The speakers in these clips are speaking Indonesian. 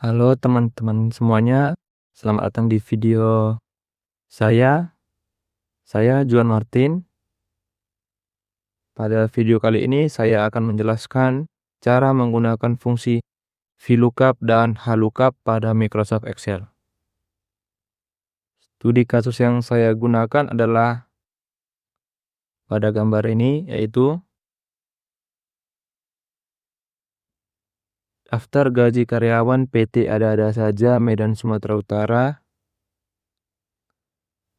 Halo teman-teman semuanya, selamat datang di video saya. Saya Juan Martin. Pada video kali ini saya akan menjelaskan cara menggunakan fungsi VLOOKUP dan HLOOKUP pada Microsoft Excel. Studi kasus yang saya gunakan adalah pada gambar ini, yaitu daftar gaji karyawan PT Ada-Ada Saja Medan Sumatera Utara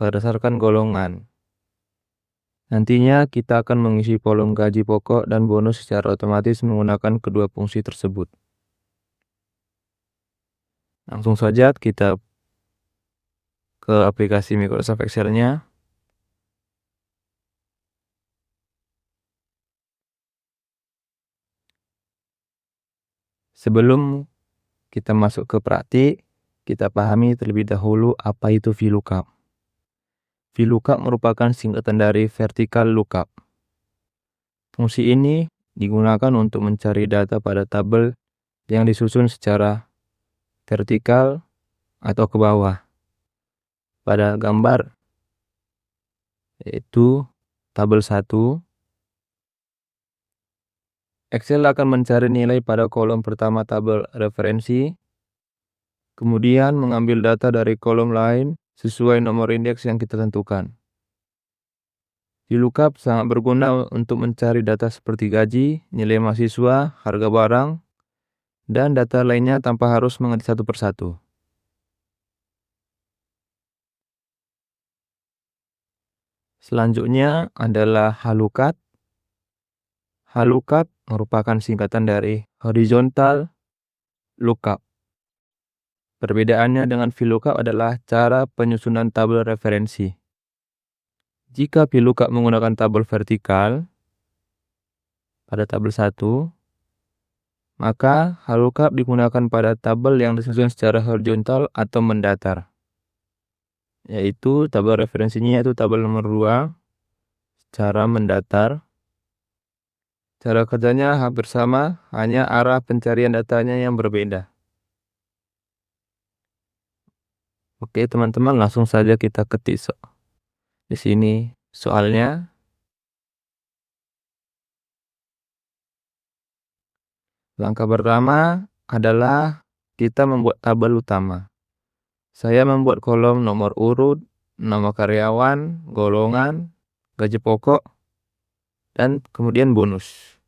berdasarkan golongan. Nantinya kita akan mengisi kolom gaji pokok dan bonus secara otomatis menggunakan kedua fungsi tersebut. Langsung saja kita ke aplikasi Microsoft Excel-nya. Sebelum kita masuk ke praktik, kita pahami terlebih dahulu apa itu VLOOKUP. VLOOKUP merupakan singkatan dari Vertical Lookup. Fungsi ini digunakan untuk mencari data pada tabel yang disusun secara vertikal atau ke bawah. Pada gambar yaitu tabel 1, Excel akan mencari nilai pada kolom pertama tabel referensi, kemudian mengambil data dari kolom lain sesuai nomor indeks yang kita tentukan. VLOOKUP sangat berguna untuk mencari data seperti gaji, nilai mahasiswa, harga barang, dan data lainnya tanpa harus mengetik satu persatu. Selanjutnya adalah HLOOKUP. HLOOKUP merupakan singkatan dari Horizontal Lookup. Perbedaannya dengan VLOOKUP adalah cara penyusunan tabel referensi. Jika VLOOKUP menggunakan tabel vertikal pada tabel 1, maka HLOOKUP digunakan pada tabel yang disusun secara horizontal atau mendatar. Yaitu tabel referensinya yaitu tabel nomor 2, secara mendatar. Cara kerjanya hampir sama, hanya arah pencarian datanya yang berbeda. Oke, teman-teman, langsung saja kita ketik di sini soalnya. Langkah pertama adalah kita membuat tabel utama. Saya membuat kolom nomor urut, nama karyawan, golongan, gaji pokok, dan kemudian bonus.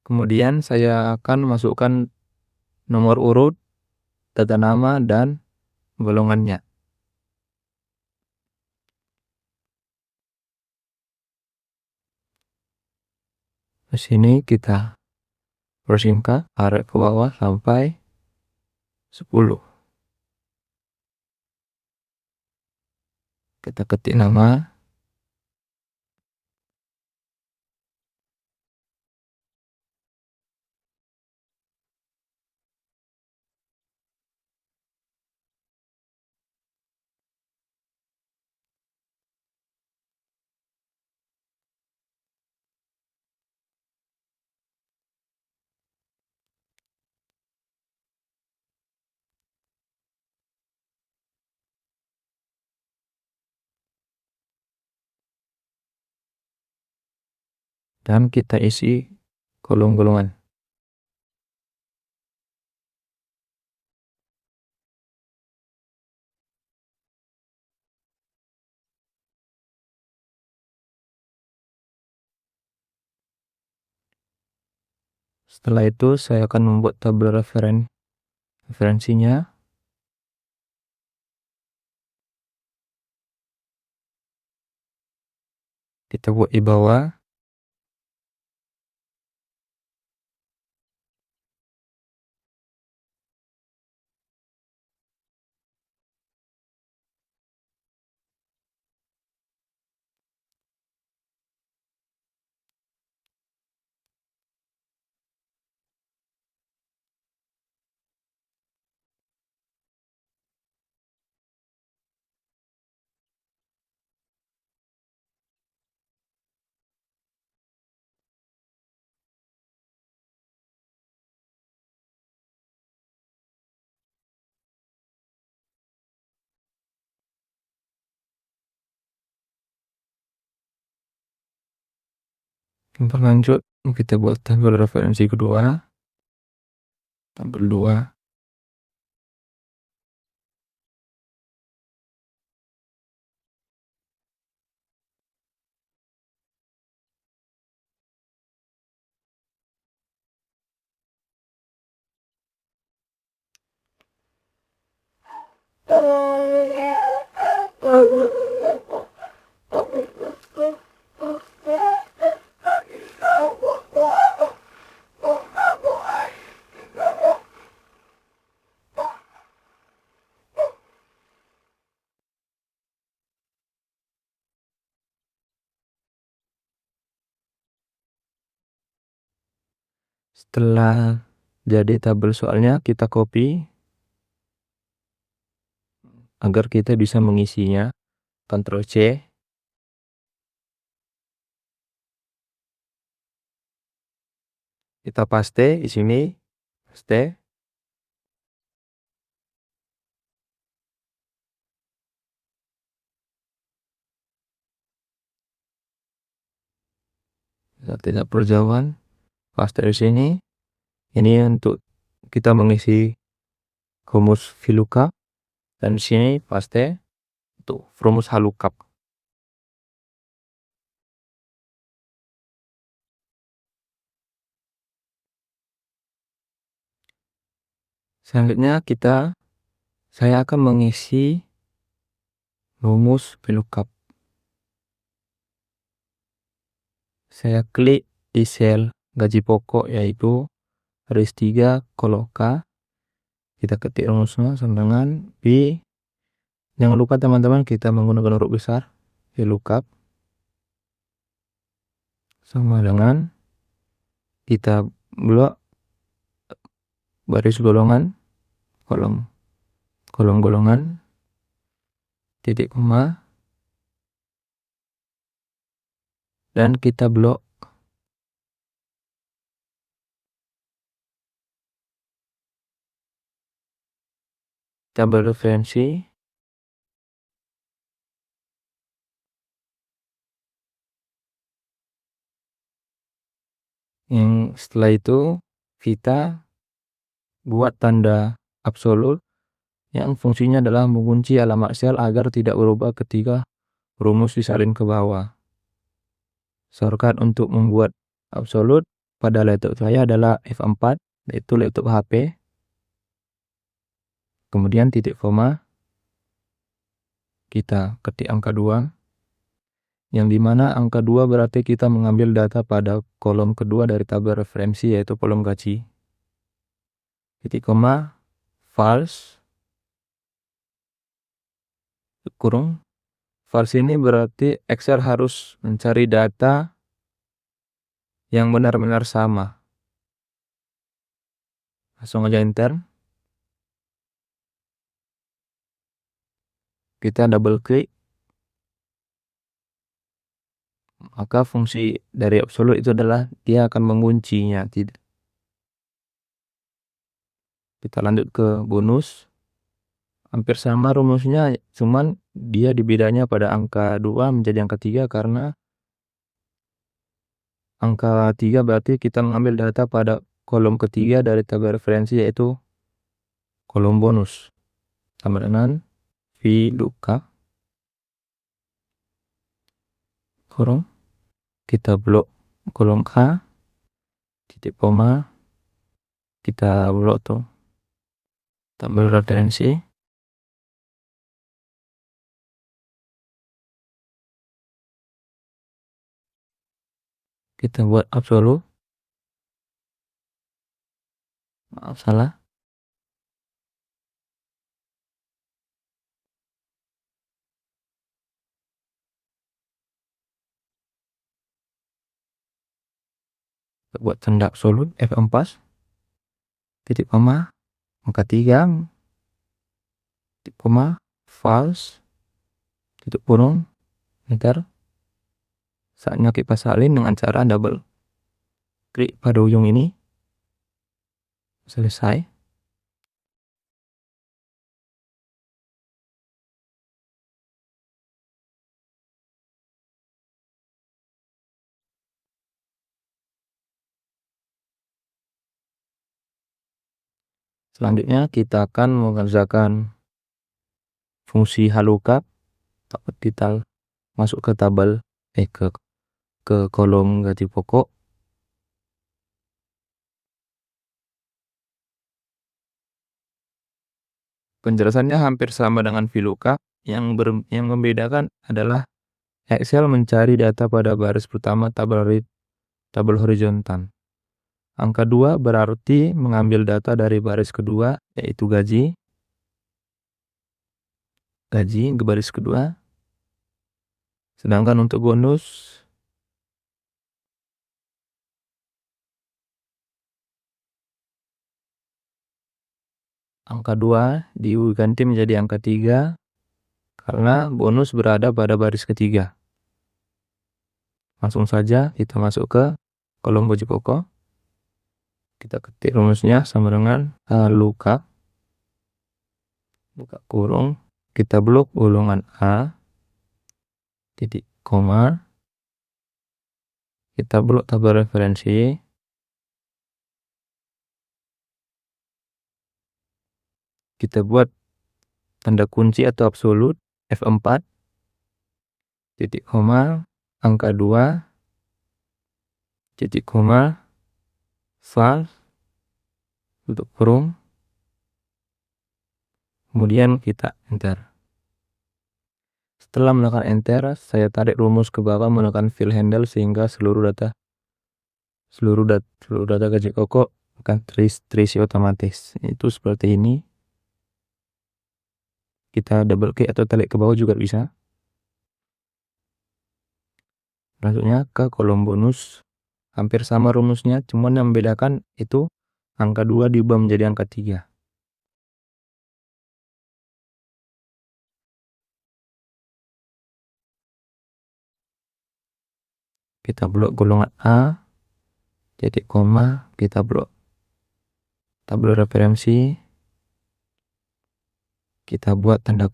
Kemudian saya akan masukkan nomor urut, tata nama, dan golongannya. Di sini kita persingkat arah ke bawah sampai 10. Kita ketik nama. Dan kita isi kolom golongan. Setelah itu saya akan membuat tabel referensinya. Kita buat di bawah. Berlanjut kita buat tabel referensi kedua, tabel 2. Setelah jadi tabel soalnya, kita copy agar kita bisa mengisinya. Ctrl C. Kita paste di sini, paste. Tidak perjauhan, paste di sini. Ini untuk kita mengisi rumus VLOOKUP, dan di sini paste untuk rumus HLOOKUP. Selanjutnya saya akan mengisi rumus VLOOKUP. Saya klik di sel gaji pokok yaitu RIS3 K. Kita ketik rumusnya sama dengan B. Jangan lupa teman-teman, kita menggunakan huruf besar. VLOOKUP sama dengan kita blok baris golongan, kolom golongan, titik koma, dan kita blok tabel referensi. Yang setelah itu kita buat tanda absolut yang fungsinya adalah mengunci alamat sel agar tidak berubah ketika rumus disalin ke bawah. Shortcut untuk membuat absolut pada laptop saya adalah F4, yaitu laptop HP. Kemudian titik koma, kita ketik angka 2, yang dimana angka 2 berarti kita mengambil data pada kolom kedua dari tabel referensi, yaitu kolom gaji. Titik koma, false, kurung. False ini berarti Excel harus mencari data yang benar-benar sama. Langsung aja enter. Kita double klik. Maka fungsi dari absolute itu adalah dia akan menguncinya. Kita lanjut ke bonus. Hampir sama rumusnya, cuman dia dibedanya pada angka 2 menjadi angka 3 karena angka 3 berarti kita mengambil data pada kolom ketiga dari tabel referensi, yaitu kolom bonus. Sama dengan VLOOKUP kurung, kita blok kolom A, titik koma, kita blok tuh tabel referensi. Kita buat absolute. Maaf, salah. Kita buat tanda absolute F4, titik koma, angka 3, titik koma, false, titik kurung, enter. Saatnya kita salin dengan cara double klik pada ujung ini. Selesai. Selanjutnya kita akan mengerjakan fungsi HLOOKUP. Kita masuk ke tabel ke kolom gaji pokok. Penjelasannya hampir sama dengan VLOOKUP. Yang membedakan adalah Excel mencari data pada baris pertama tabel horizontal. Angka 2 berarti mengambil data dari baris kedua, yaitu gaji ke baris kedua. Sedangkan untuk bonus, angka 2 diganti menjadi angka 3 karena bonus berada pada baris ketiga. Langsung saja kita masuk ke kolom gaji pokok. Kita ketik rumusnya sama dengan HLOOKUP, buka kurung, kita blok ulangan A, titik koma, kita blok tabel referensi, kita buat tanda kunci atau absolute F4, titik koma, angka 2, titik koma, false, tutup kurung, kemudian kita enter. Setelah menekan enter, saya tarik rumus ke bawah menggunakan fill handle sehingga seluruh data gaji pokok akan terisi otomatis. Itu seperti ini. Kita double klik atau tarik ke bawah juga bisa. Selanjutnya ke kolom bonus. Hampir sama rumusnya, cuman yang membedakan itu angka 2 diubah menjadi angka 3. Kita blok golongan A, titik koma, kita blok tabel referensi, kita buat tanda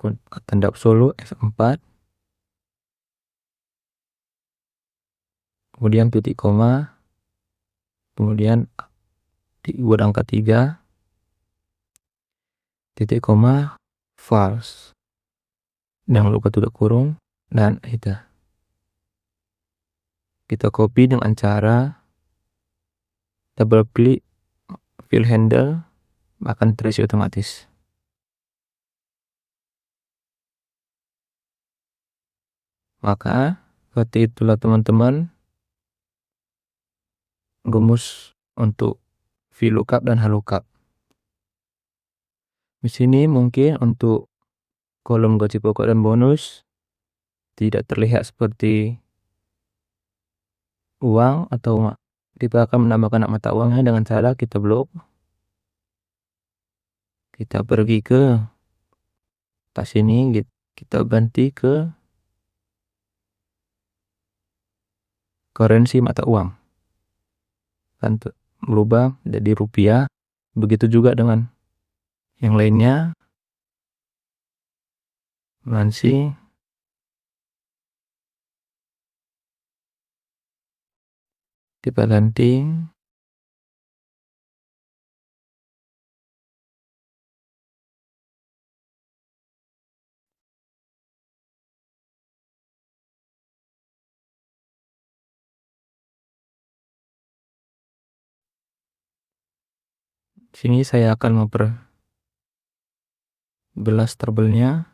absolute F4, kemudian titik koma, kemudian dibuat angka 3, titik koma, false, jangan lupa tutup kurung, dan itu kita copy dengan cara double klik fill handle, akan terisi otomatis. Maka seperti itulah teman-teman rumus untuk VLOOKUP dan HLOOKUP. Di sini mungkin untuk kolom gaji pokok dan bonus tidak terlihat seperti uang, atau kita akan menambahkan mata uangnya dengan cara kita blok. Kita pergi ke tas ini, kita ganti ke currency mata uang, kan berubah jadi rupiah. Begitu juga dengan yang lainnya. Nanti kita ganti sini. Saya akan memperbelas tabelnya.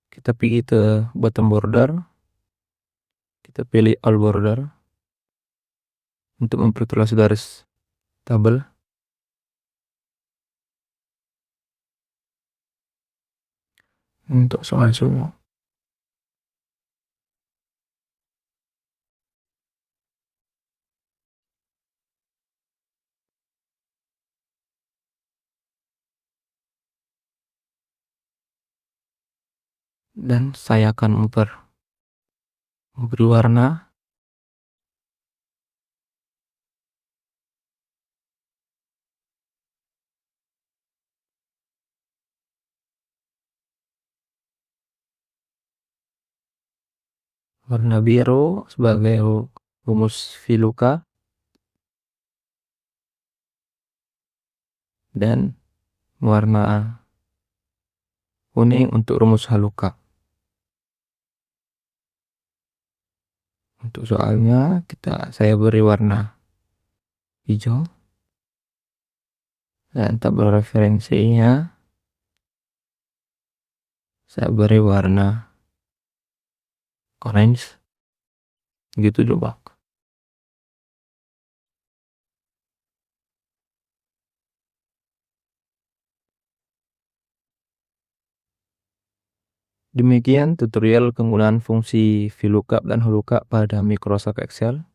Kita pergi ke bottom border, kita pilih all border untuk memperluas garis tabel. Untuk soal semua dan saya akan memberi warna. Warna biru sebagai rumus VLOOKUP dan warna kuning untuk rumus HLOOKUP. Untuk soalnya saya beri warna hijau, dan tabel referensinya saya beri warna orange, gitu coba. Demikian tutorial penggunaan fungsi VLOOKUP dan HLOOKUP pada Microsoft Excel.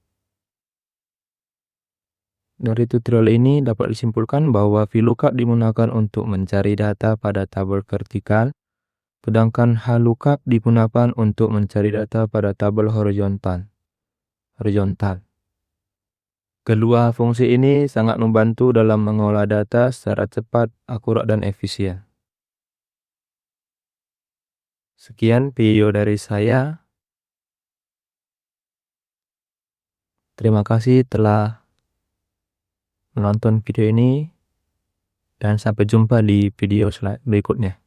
Dari tutorial ini dapat disimpulkan bahwa VLOOKUP digunakan untuk mencari data pada tabel vertikal, sedangkan HLOOKUP digunakan untuk mencari data pada tabel horizontal. Kedua fungsi ini sangat membantu dalam mengolah data secara cepat, akurat, dan efisien. Sekian video dari saya. Terima kasih telah menonton video ini, dan sampai jumpa di video berikutnya.